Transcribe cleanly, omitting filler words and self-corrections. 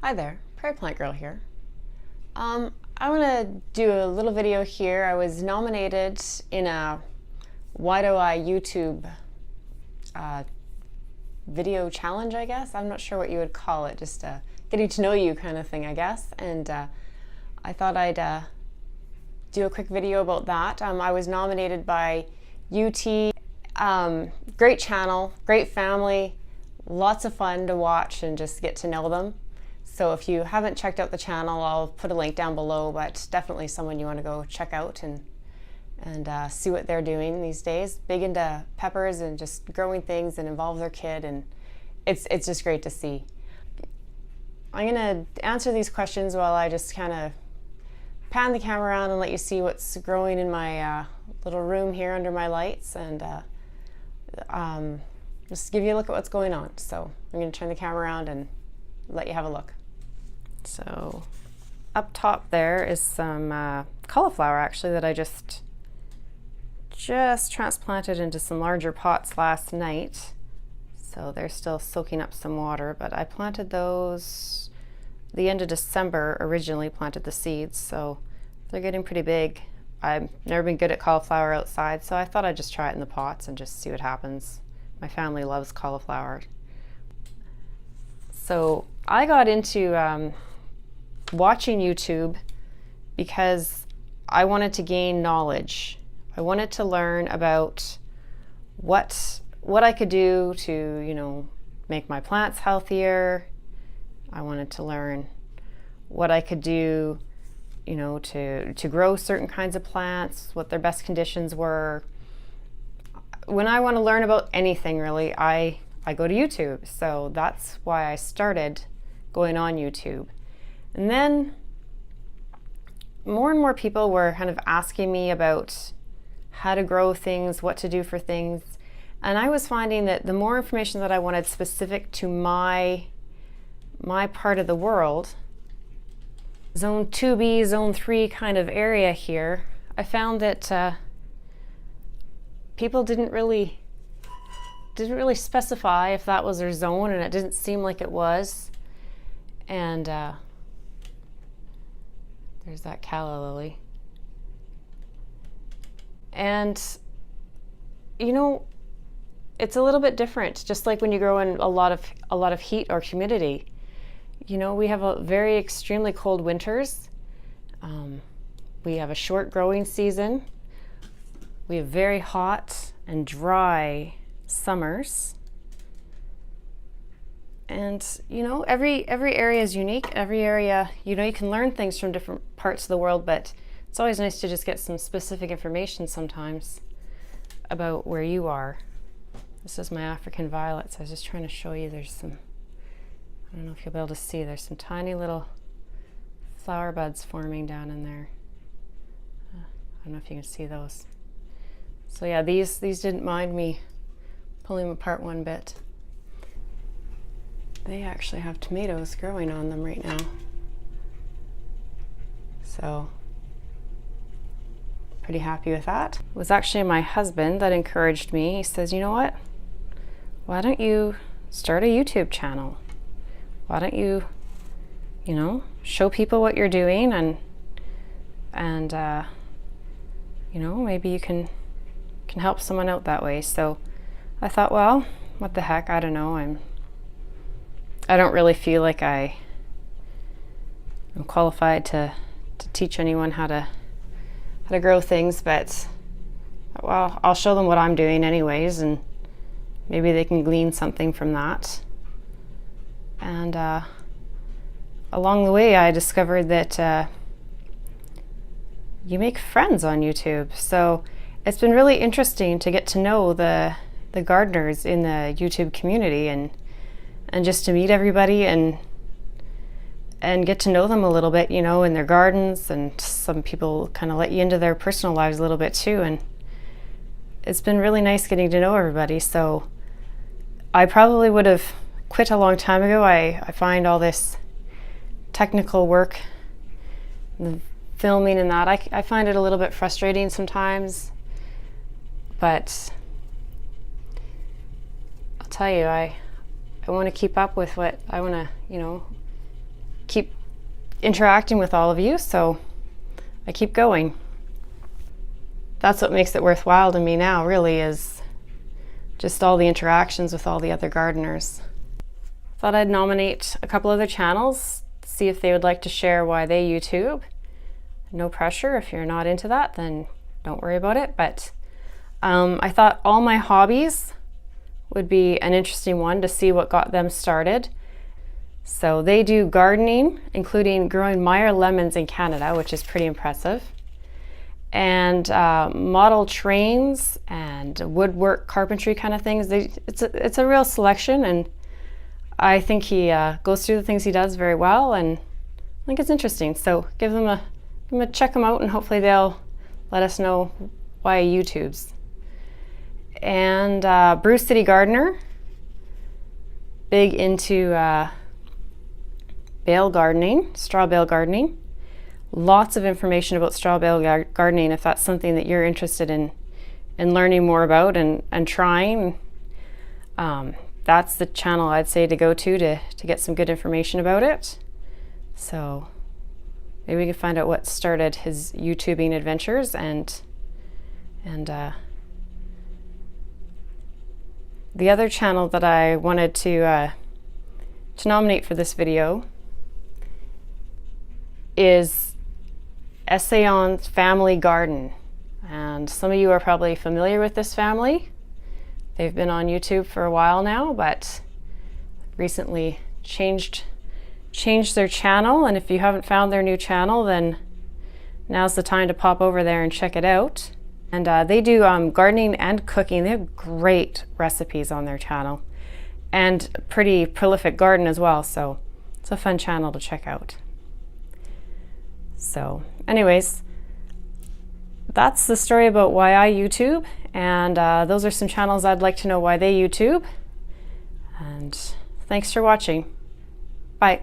Hi there, Prairie Plant Girl here. I want to do a little video here. I was nominated in a Why Do I YouTube video challenge, I guess. I'm not sure what you would call it, just a getting to know you kind of thing, I guess. And I thought I'd do a quick video about that. I was nominated by UT. Great channel, great family, lots of fun to watch and just get to know them. So if you haven't checked out the channel, I'll put a link down below, but definitely someone you want to go check out and see what they're doing these days. Big into peppers and just growing things and involve their kid, and it's just great to see. I'm going to answer these questions while I just kind of pan the camera around and let you see what's growing in my little room here under my lights, and just give you a look at what's going on. So I'm going to turn the camera around and let you have a look. So up top there is some cauliflower actually that I just transplanted into some larger pots last night. So they're still soaking up some water, but I planted those the end of December, originally planted the seeds, so they're getting pretty big. I've never been good at cauliflower outside, so I thought I'd just try it in the pots and just see what happens. My family loves cauliflower. So I got into watching YouTube because I wanted to gain knowledge. I wanted to learn about what I could do to, make my plants healthier. I wanted to learn what I could do, to grow certain kinds of plants, what their best conditions were. When I want to learn about anything really, I go to YouTube. So that's why I started going on YouTube. And then more and more people were kind of asking me about how to grow things, what to do for things. And I was finding that the more information that I wanted specific to my part of the world, Zone 2B, Zone 3 kind of area here, I found that people didn't really specify if that was their zone, and it didn't seem like it was. And there's that calla lily. And it's a little bit different, just like when you grow in a lot of heat or humidity. We have a very extremely cold winters. We have a short growing season. We have very hot and dry summers. And every area is unique. Every area, you can learn things from different parts of the world, but it's always nice to just get some specific information sometimes about where you are. This is my African violets. I was just trying to show you, there's some, I don't know if you'll be able to see, there's some tiny little flower buds forming down in there. I don't know if you can see those. So yeah, these didn't mind me pulling them apart one bit. They actually have tomatoes growing on them right now. So pretty happy with that. It was actually my husband that encouraged me. He says, you know what? Why don't you start a YouTube channel? Why don't you, show people what you're doing, and maybe you can help someone out that way. So I thought, well, what the heck? I don't know. I don't really feel like I'm qualified to teach anyone how to grow things, but well, I'll show them what I'm doing anyways, and maybe they can glean something from that. And along the way, I discovered that you make friends on YouTube. So it's been really interesting to get to know the gardeners in the YouTube community, and just to meet everybody and get to know them a little bit, in their gardens, and some people kind of let you into their personal lives a little bit too. And it's been really nice getting to know everybody. So I probably would have quit a long time ago. I find all this technical work, the filming and that, I find it a little bit frustrating sometimes. But I'll tell you, I want to keep up with what I want to, interacting with all of you, so I keep going. That's what makes it worthwhile to me now, really, is just all the interactions with all the other gardeners. Thought I'd nominate a couple other channels, see if they would like to share why they YouTube. No pressure. If you're not into that, then don't worry about it. But I thought All My Hobbies would be an interesting one to see what got them started. So they do gardening, including growing Meyer lemons in Canada, which is pretty impressive, and model trains and woodwork, carpentry kind of things. It's a real selection, and I think he goes through the things he does very well, and I think it's interesting. So give them a check them out, and hopefully they'll let us know why he YouTubes. And Brew City Gardener, big into bale gardening, straw bale gardening. Lots of information about straw bale gardening if that's something that you're interested in learning more about and trying. That's the channel I'd say to go to get some good information about it. So maybe we can find out what started his YouTubing adventures and the other channel that I wanted to nominate for this video is Essayons Family Garden. And some of you are probably familiar with this family. They've been on YouTube for a while now, but recently changed their channel. And if you haven't found their new channel, then now's the time to pop over there and check it out. And they do gardening and cooking. They have great recipes on their channel and pretty prolific garden as well. So it's a fun channel to check out. So anyways, that's the story about why I YouTube. And those are some channels I'd like to know why they YouTube. And thanks for watching. Bye.